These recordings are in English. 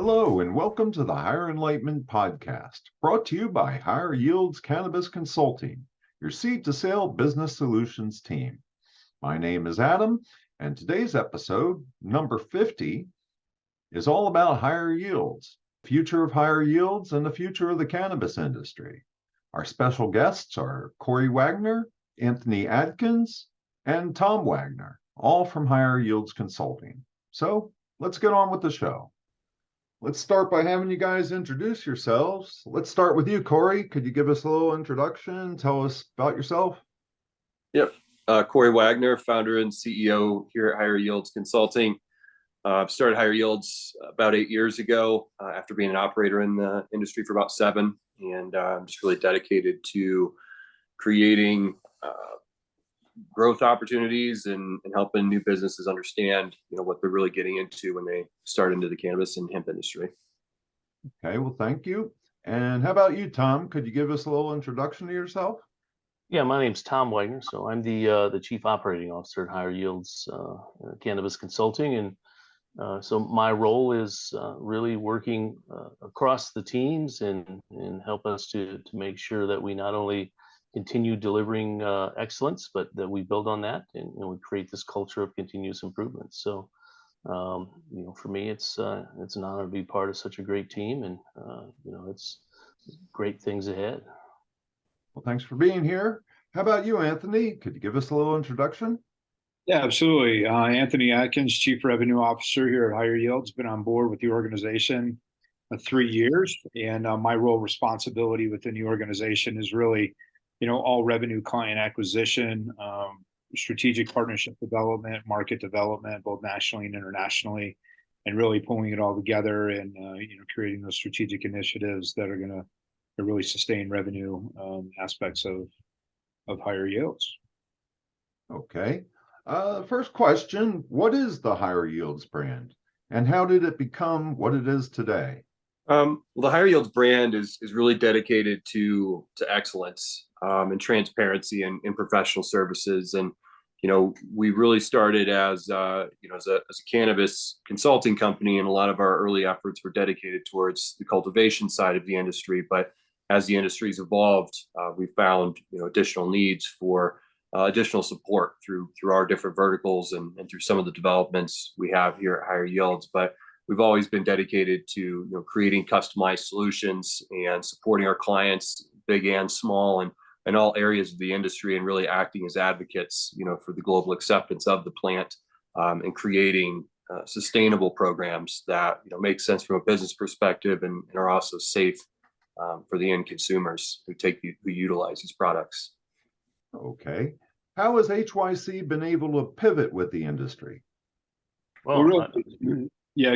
Hello, and welcome to the Higher Enlightenment Podcast, brought to you by Higher Yields Cannabis Consulting, your seed-to-sale business solutions team. My name is Adam, and today's episode, number 50, is all about higher yields, the future of higher yields, and the future of the cannabis industry. Our special guests are Cory Waggoner, Anthony Adkins, and Tom Waggoner, all from Higher Yields Consulting. So let's get on with the show. Let's start by having you guys introduce yourselves. Let's start with you, Cory. Could you give us a little introduction? Tell us about yourself. Yep. Cory Waggoner, founder and CEO here at Higher Yields Consulting. Started Higher Yields about 8 years ago after being an operator in the industry for about 7. And I'm just really dedicated to creating growth opportunities and helping new businesses understand, what they're really getting into when they start into the cannabis and hemp industry. Okay, well, thank you. And how about you, Tom? Could you give us a little introduction to yourself? Yeah, my name's Tom Waggoner. So I'm the Chief Operating Officer at Higher Yields Cannabis Consulting, and so my role is really working across the teams and help us to make sure that we not only continue delivering excellence, but that we build on that and we create this culture of continuous improvement. So, for me, it's an honor to be part of such a great team, and it's great things ahead. Well, thanks for being here. How about you, Anthony? Could you give us a little introduction? Yeah, absolutely. Anthony Adkins, Chief Revenue Officer here at Higher Yields, been on board with the organization 3 years, and my role responsibility within the organization is really all revenue client acquisition, strategic partnership development, market development, both nationally and internationally, and really pulling it all together and, creating those strategic initiatives that are going to really sustain revenue aspects of Higher Yields. Okay. First question, what is the Higher Yields brand and how did it become what it is today? Well, the Higher Yields brand is really dedicated to excellence and transparency in professional services. And, we really started as a cannabis consulting company, and a lot of our early efforts were dedicated towards the cultivation side of the industry. But as the industry's evolved, we found, additional needs for additional support through our different verticals and through some of the developments we have here at Higher Yields. But we've always been dedicated to creating customized solutions and supporting our clients, big and small, and in all areas of the industry, and really acting as advocates, for the global acceptance of the plant and creating sustainable programs that make sense from a business perspective and are also safe for the end consumers who utilize these products. Okay. How has HYC been able to pivot with the industry? Well, yeah.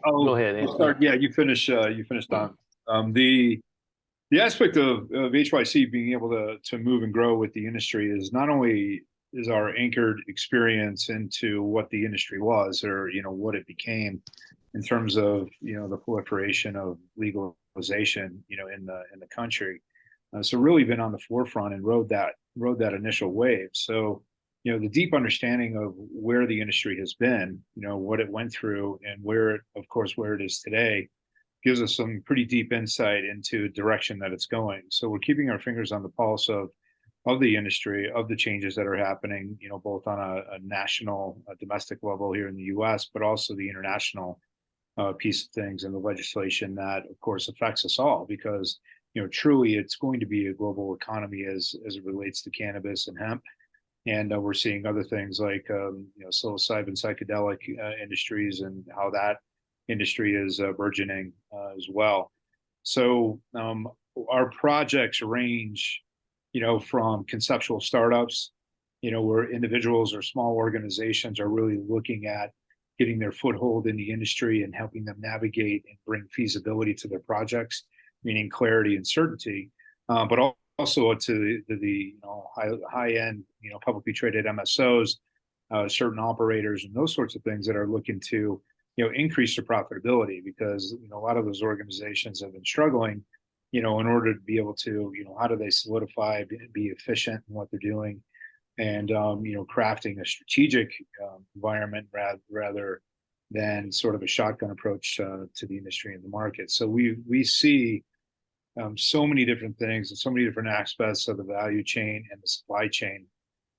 Go ahead, Anthony. Start. Yeah, you finish. Tom. The aspect of HYC being able to move and grow with the industry is not only is our anchored experience into what the industry was or what it became in terms of the proliferation of legalization in the country. So really been on the forefront and rode that initial wave. So the deep understanding of where the industry has been, what it went through, and where it is today, gives us some pretty deep insight into direction that it's going. So we're keeping our fingers on the pulse of the industry, of the changes that are happening, both on a national, domestic level here in the U.S., but also the international piece of things and the legislation that, of course, affects us all, because truly it's going to be a global economy as it relates to cannabis and hemp. And we're seeing other things like psilocybin psychedelic industries and how that industry is burgeoning as well. So our projects range, from conceptual startups, where individuals or small organizations are really looking at getting their foothold in the industry and helping them navigate and bring feasibility to their projects, meaning clarity and certainty, but also to the high-end, publicly traded MSOs, certain operators, and those sorts of things that are looking to increase their profitability, because a lot of those organizations have been struggling, in order to be able to, how do they solidify, be efficient in what they're doing, and crafting a strategic environment rather than sort of a shotgun approach to the industry and the market. So we see so many different things and so many different aspects of the value chain and the supply chain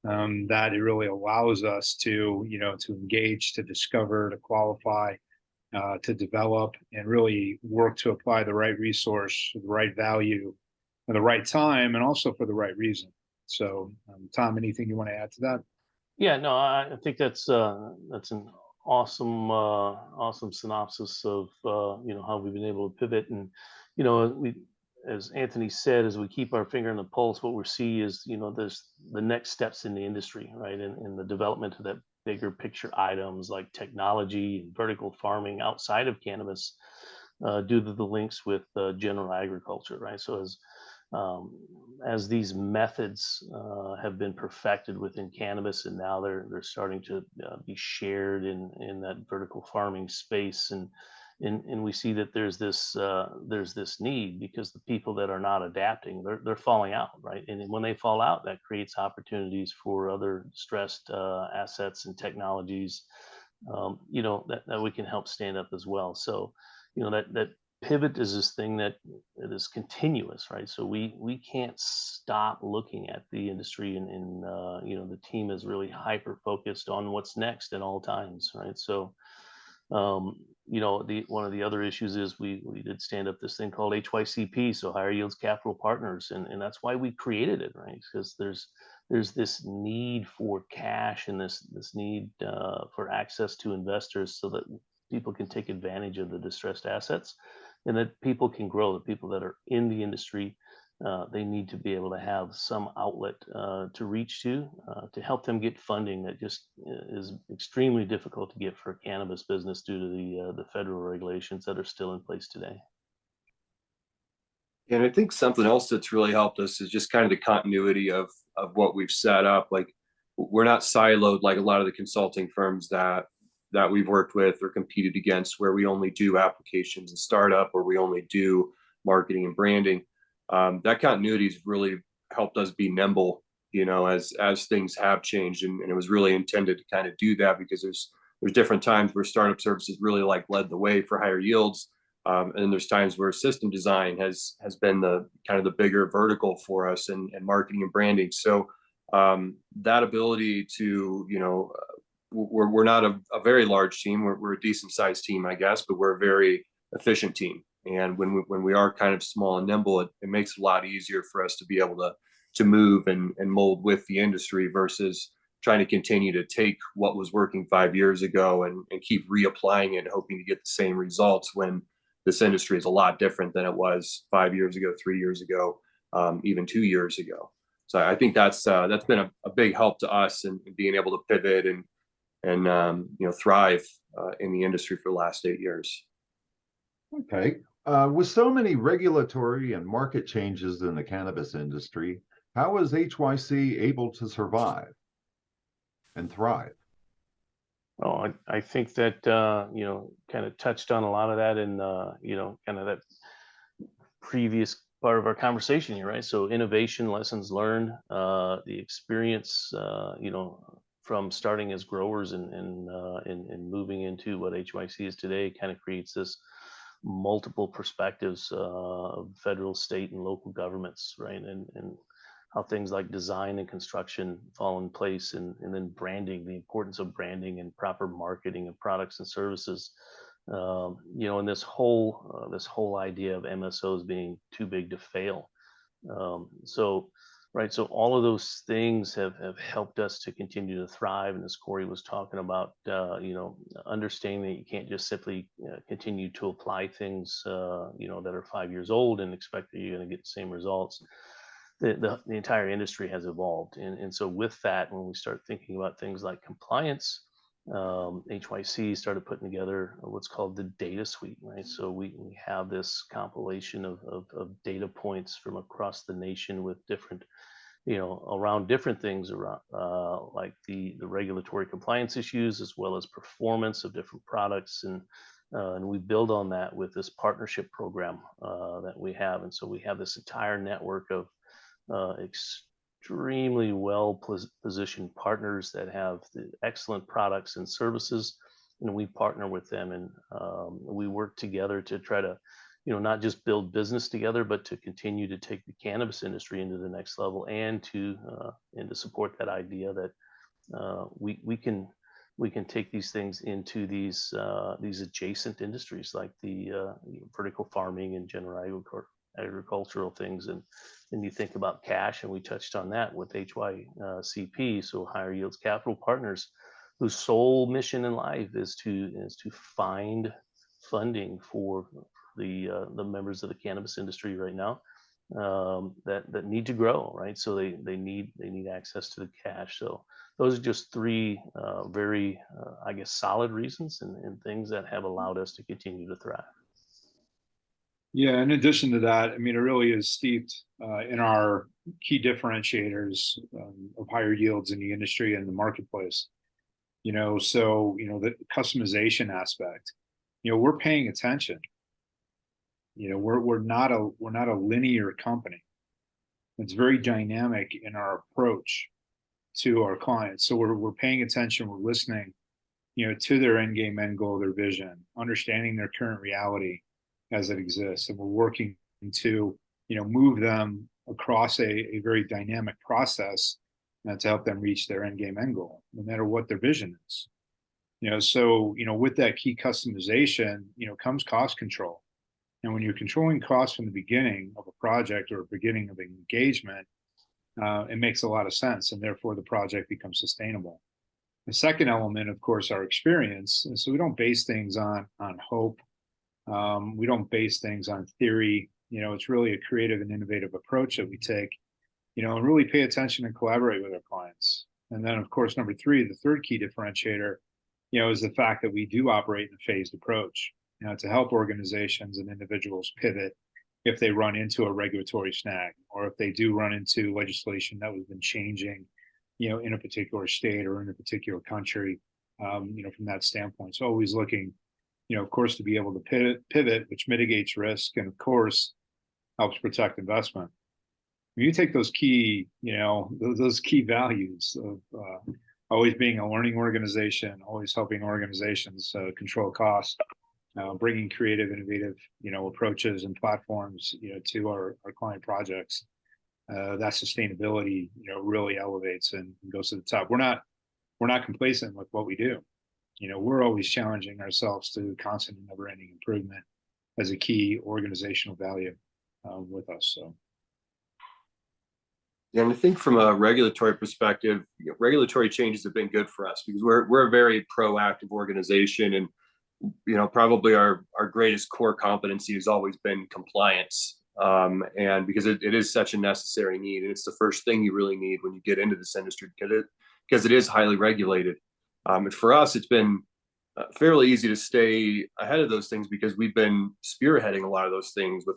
that it really allows us to, to engage, to discover, to qualify, to develop, and really work to apply the right resource, the right value, at the right time, and also for the right reason. So, Tom, anything you want to add to that? Yeah, no, I think that's an awesome synopsis of how we've been able to pivot. And we, as Anthony said, as we keep our finger on the pulse, what we see is there's the next steps in the industry, right, and the development of that bigger picture items like technology and vertical farming outside of cannabis, due to the links with general agriculture, right? So as these methods have been perfected within cannabis, and now they're starting to be shared in that vertical farming space, and we see that there's this need, because the people that are not adapting, they're falling out, right? And when they fall out, that creates opportunities for other stressed assets and technologies, that we can help stand up as well. So that pivot is this thing that it is continuous, right? So we can't stop looking at the industry, and the team is really hyper focused on what's next at all times, right? So one of the other issues is we did stand up this thing called HYCP, so Higher Yields Capital Partners, and that's why we created it, right? Because there's this need for cash, and this need for access to investors, so that people can take advantage of the distressed assets, and that people can grow. The people that are in the industry, they need to be able to have some outlet to reach to help them get funding that just is extremely difficult to get for a cannabis business due to the federal regulations that are still in place today. And I think something else that's really helped us is just kind of the continuity of what we've set up. Like, we're not siloed like a lot of the consulting firms that we've worked with or competed against, where we only do applications and startup, or we only do marketing and branding. That continuity has really helped us be nimble, as things have changed, and it was really intended to kind of do that, because there's different times where startup services really led the way for Higher Yields, and there's times where system design has been the kind of the bigger vertical for us, and marketing and branding. So that ability to, we're not a very large team. We're a decent sized team, I guess, but we're a very efficient team. And when we are kind of small and nimble, it makes it a lot easier for us to be able to move and mold with the industry, versus trying to continue to take what was working 5 years ago and keep reapplying it, hoping to get the same results, when this industry is a lot different than it was 5 years ago, 3 years ago, even 2 years ago. So I think that's been a big help to us in being able to pivot and thrive in the industry for the last 8 years. Okay. With so many regulatory and market changes in the cannabis industry, how is HYC able to survive and thrive? Well, I think that kind of touched on a lot of that in kind of that previous part of our conversation here, right? So innovation, lessons learned, the experience, from starting as growers and moving into what HYC is today, kind of creates this multiple perspectives of federal, state, and local governments, right? And how things like design and construction fall in place, and then branding, the importance of branding and proper marketing of products and services. And this whole idea of MSOs being too big to fail. So all of those things have helped us to continue to thrive. And as Cory was talking about, understanding that you can't just simply continue to apply things, that are 5 years old and expect that you're going to get the same results. The entire industry has evolved. And so with that, when we start thinking about things like compliance, HYC started putting together what's called the data suite, right? So we have this compilation of data points from across the nation with different, around different things, around like the regulatory compliance issues, as well as performance of different products. And we build on that with this partnership program that we have. And so we have this entire network of extremely well positioned partners that have the excellent products and services, we partner with them, and we work together to try to, not just build business together, but to continue to take the cannabis industry into the next level, and to support that idea that we can take these things into these adjacent industries, like the vertical farming and general agricultural things. And you think about cash, and we touched on that with HYCP, so Higher Yields Capital Partners, whose sole mission in life is to find funding for the members of the cannabis industry right now, that need to grow, right? So they need access to the cash. So those are just three very I guess solid reasons, and things that have allowed us to continue to thrive. Yeah, in addition to that, I mean, it really is steeped in our key differentiators of higher yields in the industry and the marketplace. So the customization aspect, we're paying attention. We're not a linear company. It's very dynamic in our approach to our clients. So we're paying attention, we're listening, to their end game, end goal, their vision, understanding their current reality as it exists, and we're working to move them across a very dynamic process to help them reach their end game, end goal, no matter what their vision is. So with that key customization, comes cost control. And when you're controlling costs from the beginning of a project or beginning of an engagement, it makes a lot of sense, and therefore the project becomes sustainable. The second element, of course, our experience. And so we don't base things on hope. We don't base things on theory. It's really a creative and innovative approach that we take, and really pay attention and collaborate with our clients. And then, of course, number three, the third key differentiator, is the fact that we do operate in a phased approach, to help organizations and individuals pivot if they run into a regulatory snag, or if they do run into legislation that has been changing, in a particular state or in a particular country, from that standpoint. So always looking, of course, to be able to pivot, which mitigates risk and, of course, helps protect investment. When you take those key, those key values of always being a learning organization, always helping organizations control costs, bringing creative, innovative, approaches and platforms, to our client projects, that sustainability, really elevates and goes to the top. We're not complacent with what we do. We're always challenging ourselves to constant and never-ending improvement as a key organizational value with us. So. Yeah, and I think from a regulatory perspective, regulatory changes have been good for us because we're a very proactive organization, and probably our greatest core competency has always been compliance, and because it is such a necessary need, and it's the first thing you really need when you get into this industry because it is highly regulated. And for us, it's been fairly easy to stay ahead of those things because we've been spearheading a lot of those things with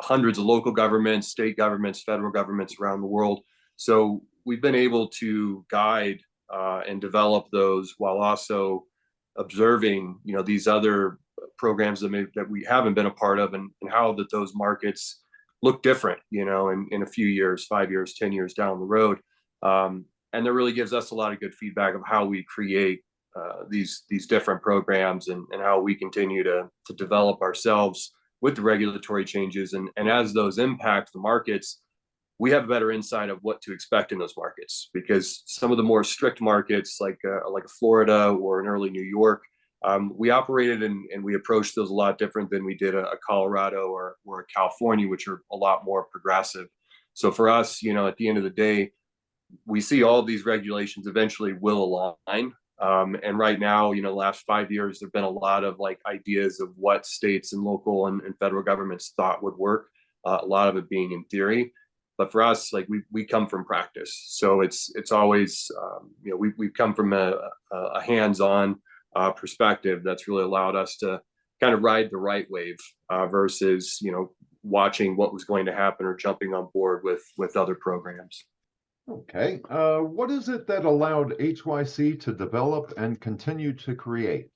hundreds of local governments, state governments, federal governments around the world. So we've been able to guide and develop those while also observing, these other programs that we haven't been a part of, and how that those markets look different, in a few years, 5 years, 10 years down the road. And that really gives us a lot of good feedback of how we create these different programs, and how we continue to develop ourselves with the regulatory changes. And as those impact the markets, we have a better insight of what to expect in those markets, because some of the more strict markets, like a Florida or an early New York, we operated and we approached those a lot different than we did a Colorado or a California, which are a lot more progressive. So for us, at the end of the day, we see all of these regulations eventually will align. And right now, the last 5 years, there've been a lot of ideas of what states and local and federal governments thought would work. A lot of it being in theory, but for us, we come from practice. So it's always, we've come from a hands-on perspective that's really allowed us to kind of ride the right wave versus, watching what was going to happen or jumping on board with other programs. Okay. What is it that allowed HYC to develop and continue to create?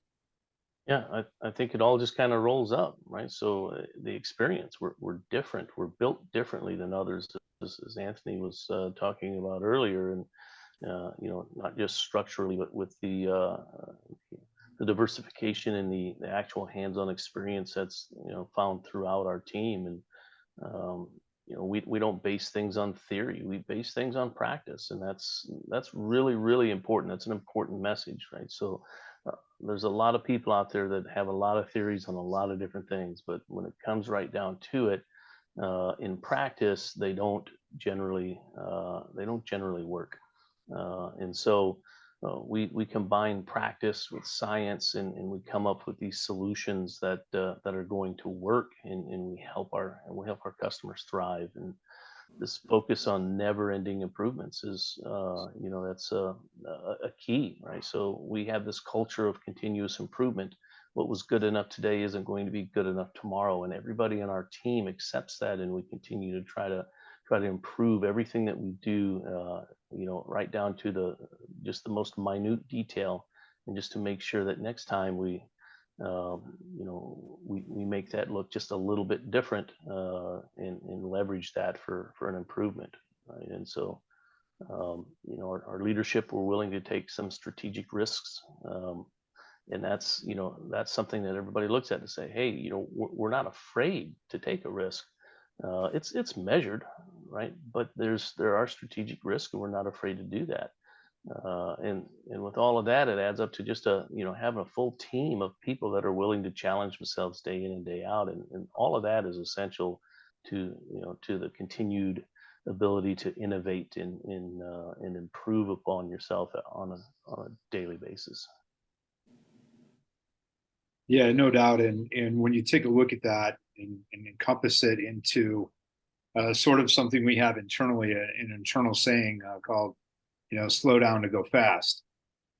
Yeah, I think it all just kind of rolls up, right? So the experience, we're different. We're built differently than others, as Anthony was talking about earlier, and not just structurally, but with the the diversification and the actual hands-on experience that's found throughout our team. And we don't base things on theory, we base things on practice, and that's really, really important. That's an important message, right? So there's a lot of people out there that have a lot of theories on a lot of different things, but when it comes right down to it, in practice they don't generally work. And so we combine practice with science, and we come up with these solutions that are going to work, and we help our customers thrive. And this focus on never-ending improvements is, that's a key, right? So we have this culture of continuous improvement. What was good enough today isn't going to be good enough tomorrow, and everybody on our team accepts that, and we continue to try to improve everything that we do, right down to the most minute detail, and just to make sure that next time we make that look just a little bit different, and leverage that for an improvement, right? And so, our leadership, we're willing to take some strategic risks, and that's something that everybody looks at and say, hey, we're not afraid to take a risk. It's measured, right? But there are strategic risks, and we're not afraid to do that. And with all of that, it adds up to just having a full team of people that are willing to challenge themselves day in and day out, and all of that is essential to the continued ability to innovate and improve upon yourself on a daily basis. Yeah, no doubt. And when you take a look at that and encompass it into sort of something we have internally, an internal saying called, slow down to go fast.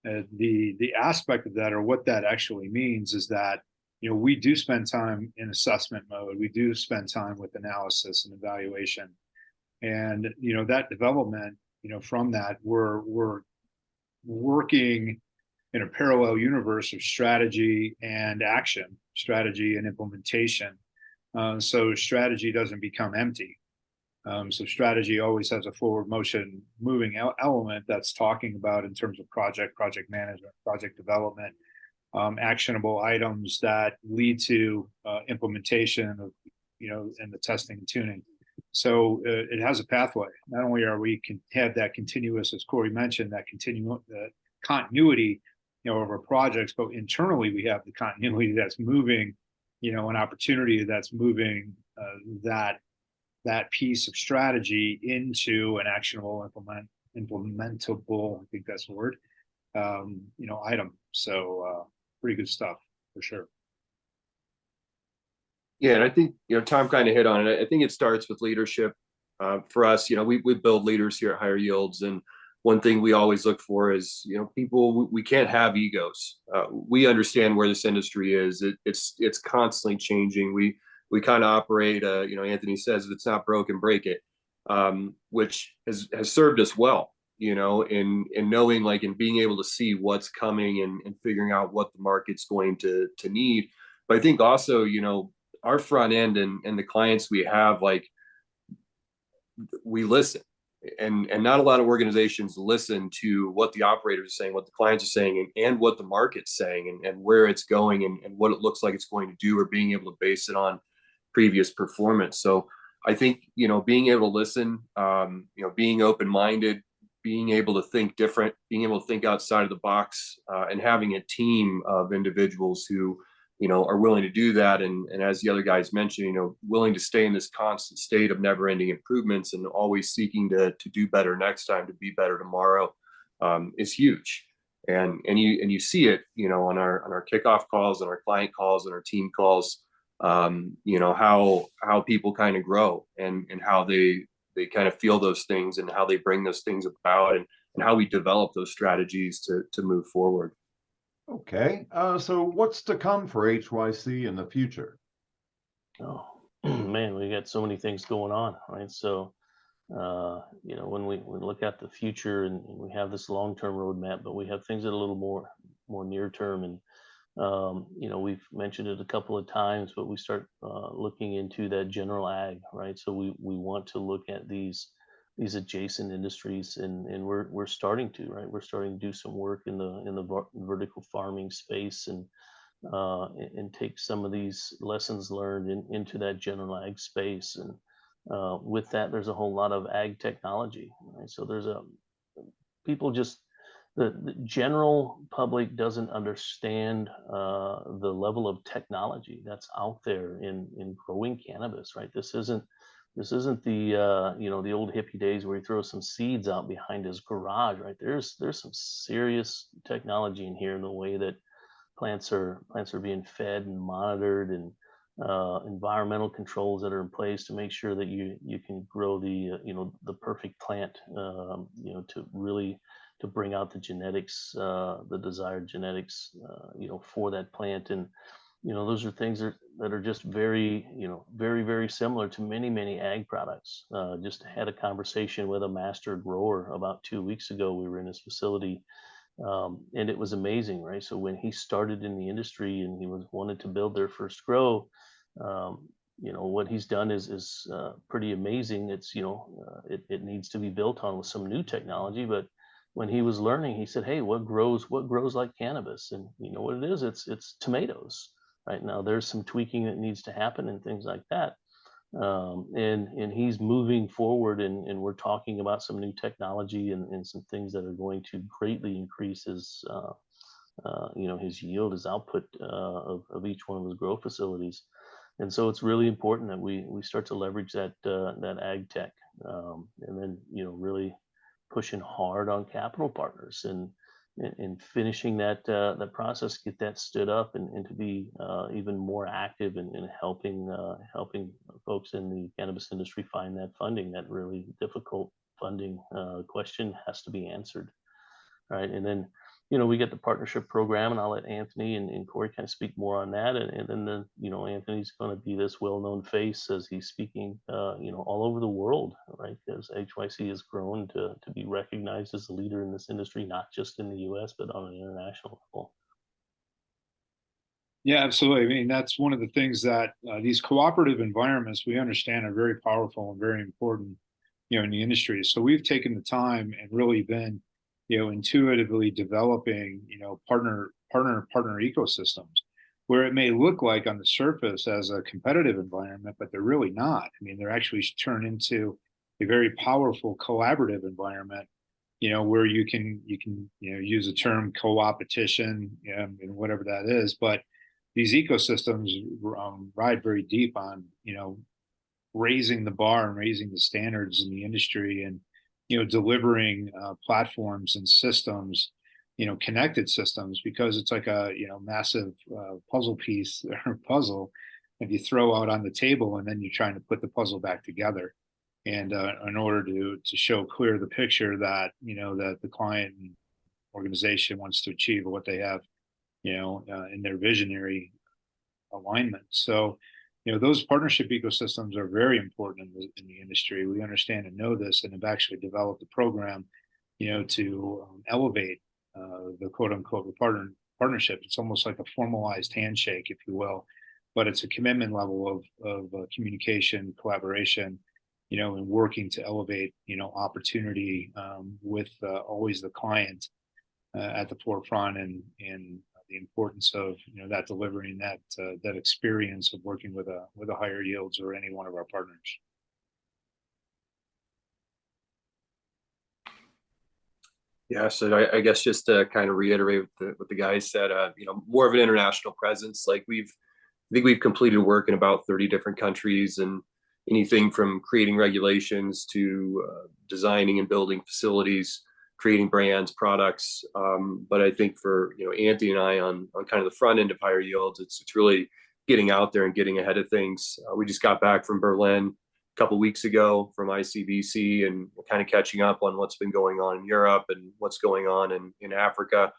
The aspect of that, or what that actually means, is that, we do spend time in assessment mode. We do spend time with analysis and evaluation. And, that development, from that, we're working in a parallel universe of strategy and action, strategy and implementation. So strategy doesn't become empty. So strategy always has a forward motion moving element that's talking about in terms of project management, project development, actionable items that lead to implementation of, and the testing and tuning. So it has a pathway. Not only are we can have that continuous, as Cory mentioned, that continuity, of our projects, but internally we have the continuity that's moving, an opportunity that's moving that piece of strategy into an actionable, implementable, I think that's the word, item. So pretty good stuff for sure. Yeah, and I think Tom kind of hit on it. I think it starts with leadership. For us, we build leaders here at Higher Yields, and one thing we always look for is people. We can't have egos. We understand where this industry is. It's constantly changing. We kind of operate. Anthony says, if it's not broken, break it, which has served us well. In knowing, like, and being able to see what's coming and figuring out what the market's going to need. But I think also, our front end and the clients we have, like, we listen. And not a lot of organizations listen to what the operators are saying, what the clients are saying, and what the market's saying, and where it's going, and what it looks like it's going to do, or being able to base it on previous performance. So I think, being able to listen, being open-minded, being able to think different, being able to think outside of the box, and having a team of individuals who, are willing to do that. And as the other guys mentioned, willing to stay in this constant state of never-ending improvements and always seeking to do better next time, to be better tomorrow, is huge. And you see it, on our kickoff calls and our client calls and our team calls, how people kind of grow and how they kind of feel those things and how they bring those things about, and how we develop those strategies to move forward. Okay, so what's to come for HYC in the future? Oh man, we got so many things going on, right? So when we look at the future, and we have this long-term roadmap, but we have things that are a little more near term. And we've mentioned it a couple of times, but we start looking into that general ag, right? So we want to look at these these adjacent industries, and we're starting to, right? We're starting to do some work in the vertical farming space, and take some of these lessons learned into that general ag space. And with that, there's a whole lot of ag technology, right? So there's a people just the general public doesn't understand the level of technology that's out there in growing cannabis, right? This isn't the the old hippie days where he throws some seeds out behind his garage, right? There's some serious technology in here in the way that plants are being fed and monitored, and environmental controls that are in place to make sure that you can grow the perfect plant, to really to bring out the genetics, the desired genetics, for that plant. And those are things that are just very, very, very similar to many ag products. Just had a conversation with a master grower about 2 weeks ago. We were in his facility, and it was amazing, right? So when he started in the industry and he wanted to build their first grow, what he's done is pretty amazing. It's it needs to be built on with some new technology, but when he was learning, he said, "Hey, what grows like cannabis?" And you know what it is? It's tomatoes. Right now, there's some tweaking that needs to happen and things like that. And he's moving forward, and we're talking about some new technology and some things that are going to greatly increase his yield, his output, of each one of his grow facilities. And so it's really important that we start to leverage that ag tech, and then really pushing hard on capital partners, and finishing that process, get that stood up, and to be even more active in helping folks in the cannabis industry find that funding. That really difficult funding question has to be answered, right? And then we get the partnership program, and I'll let Anthony and Cory kind of speak more on that. And then Anthony's going to be this well-known face as he's speaking all over the world, right? Because HYC has grown to be recognized as a leader in this industry, not just in the US, but on an international level. Yeah, absolutely. I mean, that's one of the things that these cooperative environments we understand are very powerful and very important, in the industry. So we've taken the time and really been, intuitively developing, partner ecosystems where it may look like on the surface as a competitive environment, but they're really not. I mean, they're actually turned into a very powerful collaborative environment, where you can use the term co-opetition, and whatever that is, but these ecosystems ride very deep on raising the bar and raising the standards in the industry, and delivering platforms and systems, connected systems, because it's like a massive puzzle piece or puzzle that you throw out on the table, and then you're trying to put the puzzle back together. And in order to show clear the picture that that the client and organization wants to achieve, or what they have in their visionary alignment. So those partnership ecosystems are very important in the industry. We understand and know this, and have actually developed a program to elevate the quote unquote partnership. It's almost like a formalized handshake, if you will, but it's a commitment level of communication, collaboration, and working to elevate opportunity, with always the client at the forefront, and the importance of that delivering that experience of working with a Higher Yields or any one of our partners. Yeah, so I guess just to kind of reiterate what the guys said, more of an international presence. Like I think we've completed work in about 30 different countries, and anything from creating regulations to designing and building facilities, creating brands, products. But I think for Anthony and I on kind of the front end of Higher Yields, it's really getting out there and getting ahead of things. We just got back from Berlin a couple of weeks ago from ICBC, and we're kind of catching up on what's been going on in Europe and what's going on in Africa.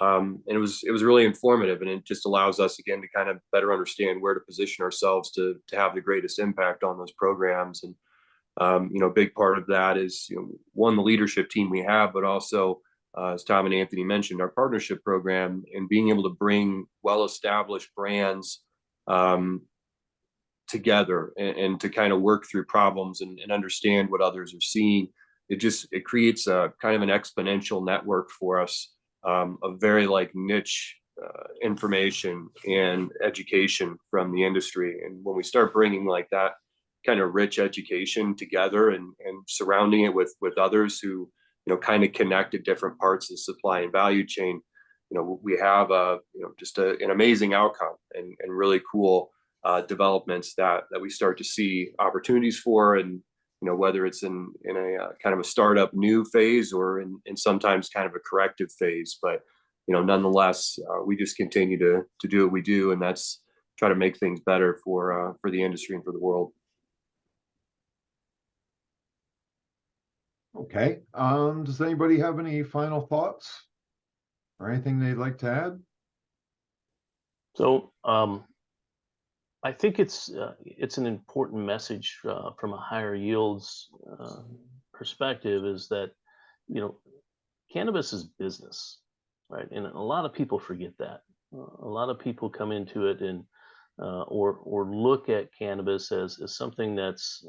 And it was really informative, and it just allows us again to kind of better understand where to position ourselves to have the greatest impact on those programs. And a big part of that is one, the leadership team we have, but also as Tom and Anthony mentioned, our partnership program, and being able to bring well-established brands together, and to kind of work through problems and understand what others are seeing, it creates a kind of an exponential network for us, of very like niche information and education from the industry. And when we start bringing like that kind of rich education together and surrounding it with others who, kind of connect at different parts of the supply and value chain, we have just an amazing outcome and really cool developments that we start to see opportunities for. And whether it's in a kind of a startup new phase or in sometimes kind of a corrective phase, but nonetheless, we just continue to do what we do, and that's try to make things better for the industry and for the world. Okay. Does anybody have any final thoughts or anything they'd like to add? So I think it's an important message from a Higher Yields perspective, is that cannabis is business, right? And a lot of people forget that. A lot of people come into it and or look at cannabis as something that's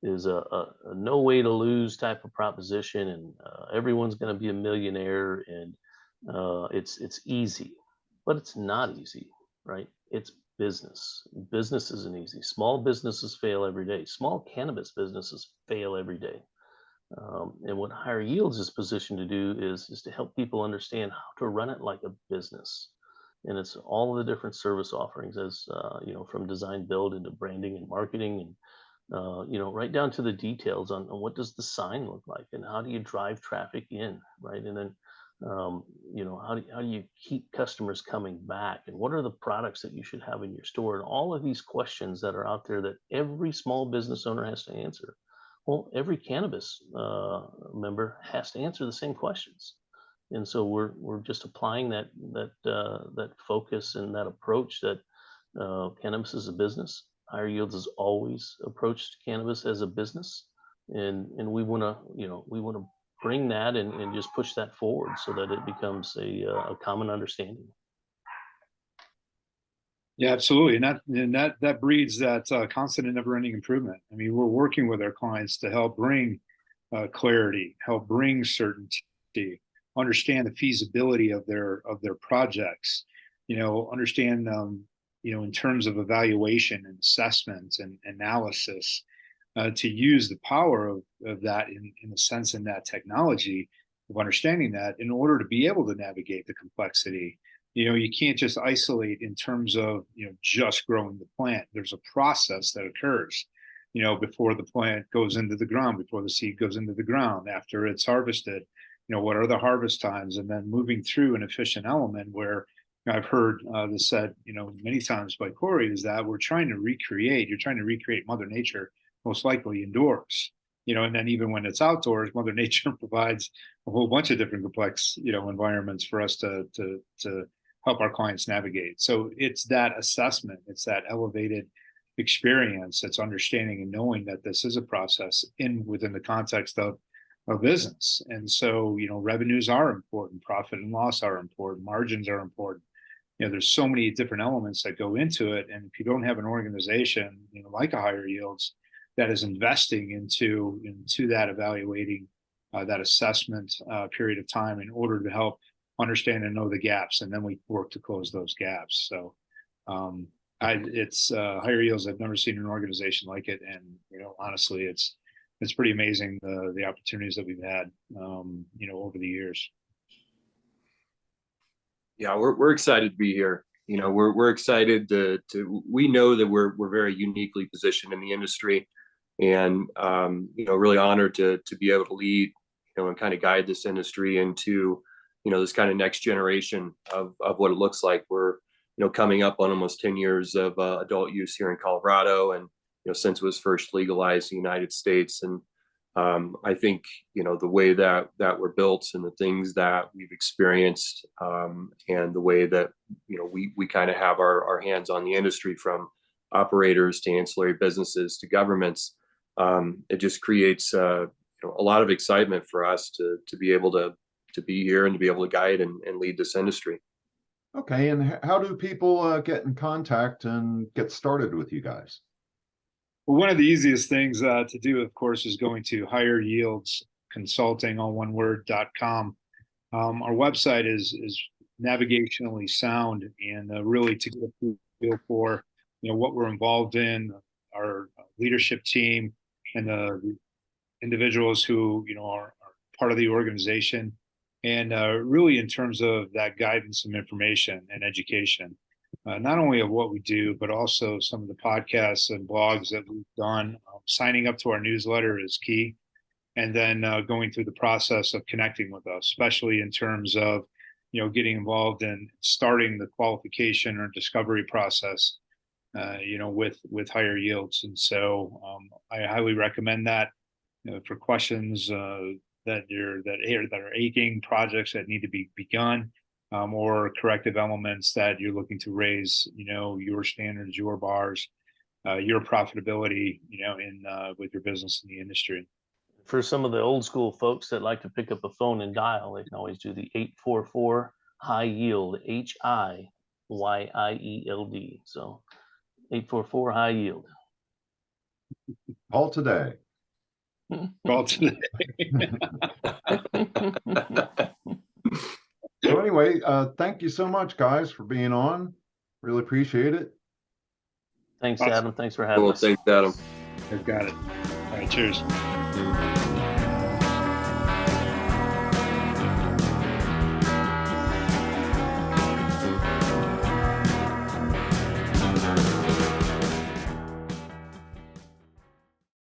is a no way to lose type of proposition, and everyone's going to be a millionaire, and it's easy. But it's not easy, right? It's business. Business isn't easy. Small businesses fail every day. Small cannabis businesses fail every day. And what Higher Yields is positioned to do is to help people understand how to run it like a business. And it's all of the different service offerings, as from design, build, into branding and marketing, and right down to the details on what does the sign look like, and how do you drive traffic in, right? And then how do you keep customers coming back, and what are the products that you should have in your store, and all of these questions that are out there that every small business owner has to answer. Well, every cannabis member has to answer the same questions, and so we're just applying that focus and that approach that cannabis is a business. Higher Yields has always approached cannabis as a business, and we want to bring that and just push that forward so that it becomes a common understanding. Yeah, absolutely. And that breeds that constant and never-ending improvement. I mean, we're working with our clients to help bring clarity, help bring certainty, understand the feasibility of their projects, understand in terms of evaluation and assessment and analysis, to use the power of that in a sense, in that technology of understanding that in order to be able to navigate the complexity. You can't just isolate in terms of just growing the plant. There's a process that occurs before the plant goes into the ground, before the seed goes into the ground, after it's harvested, what are the harvest times, and then moving through an efficient element where I've heard this said many times by Cory, is that you're trying to recreate Mother Nature, most likely indoors, and then even when it's outdoors, Mother Nature provides a whole bunch of different complex, environments for us to help our clients navigate. So it's that assessment, it's that elevated experience, it's understanding and knowing that this is a process within the context of business. And so, revenues are important, profit and loss are important, margins are important. There's so many different elements that go into it. And if you don't have an organization, like a Higher Yields, that is investing into that evaluating, that assessment period of time in order to help understand and know the gaps, and then we work to close those gaps. So it's Higher Yields. I've never seen an organization like it, and honestly, it's pretty amazing the opportunities that we've had over the years. Yeah, we're excited to be here. We're excited to we know that we're very uniquely positioned in the industry, and really honored to be able to lead and kind of guide this industry into this kind of next generation of what it looks like. We're coming up on almost 10 years of adult use here in Colorado, and since it was first legalized in the United States. And I think the way that we're built and the things that we've experienced, and the way that we kind of have our hands on the industry, from operators to ancillary businesses to governments, it just creates a lot of excitement for us to be able to be here and to be able to guide and lead this industry. Okay, and how do people get in contact and get started with you guys? Well, one of the easiest things to do, of course, is going to Higher Yields Consulting, all one word.com. Our website is navigationally sound, and really to get a feel for what we're involved in, our leadership team, and the individuals who are part of the organization, and really in terms of that guidance and information and education, not only of what we do, but also some of the podcasts and blogs that we've done. Signing up to our newsletter is key, and then going through the process of connecting with us, especially in terms of getting involved in starting the qualification or discovery process, with Higher Yields. And so I highly recommend that for questions that are aching, projects that need to be begun, or corrective elements that you're looking to raise, your standards, your bars, your profitability, with your business in the industry. For some of the old school folks that like to pick up a phone and dial, they can always do the 844 high yield, HIYIELD. So 844 high yield. Call today. Call today. So anyway, thank you so much, guys, for being on. Really appreciate it. Thanks, Awesome. Adam. Thanks for having us. Thanks, Adam. I've got it. All right, cheers.